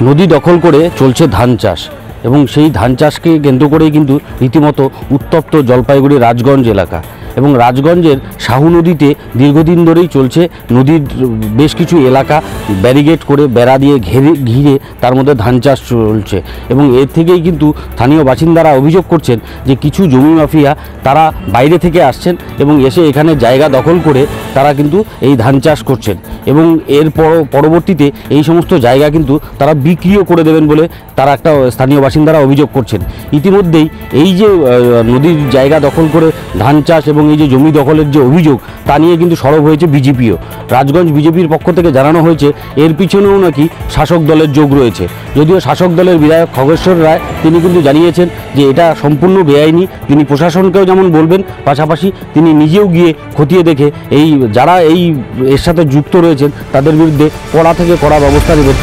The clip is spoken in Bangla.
নদী দখল করে চলছে ধান চাষ এবং সেই ধান চাষকে কেন্দ্র করেই কিন্তু রীতিমতো উত্তপ্ত জলপাইগুড়ি রাজগঞ্জ এলাকা এবং রাজগঞ্জের শাহু নদীতে দীর্ঘদিন ধরেই চলছে নদীর বেশ কিছু এলাকা ব্যারিকেড করে বেড়া দিয়ে ঘিরে তার মধ্যে ধান চাষ চলছে এবং এর থেকেই কিন্তু স্থানীয় বাসিন্দারা অভিযোগ করছেন যে কিছু জমি মাফিয়া তারা বাইরে থেকে আসছেন এবং এসে এখানে জায়গা দখল করে তারা কিন্তু এই ধান চাষ করছেন এবং এর পরবর্তীতে এই সমস্ত জায়গা কিন্তু তারা বিক্রিও করে দেবেন বলে তারা একটা স্থানীয় বাসিন্দারা অভিযোগ করছেন। ইতিমধ্যেই এই যে নদীর জায়গা দখল করে ধান চাষ এবং এই যে জমি দখলের যে অভিযোগ তা নিয়ে কিন্তু সরব হয়েছে বিজেপিও। রাজগঞ্জ বিজেপির পক্ষ থেকে জানানো হয়েছে এর পিছনেও নাকি শাসক দলের যোগ রয়েছে, যদিও শাসক দলের বিধায়ক খগেশ্বর রায় তিনি কিন্তু জানিয়েছেন যে এটা সম্পূর্ণ বেআইনি। তিনি প্রশাসনকেও যেমন বলবেন, পাশাপাশি তিনি নিজেও গিয়ে খতিয়ে দেখে এই যারা এর সাথে যুক্ত রয়েছেন তাদের বিরুদ্ধে কড়া থেকে কড়া ব্যবস্থা নেবেন।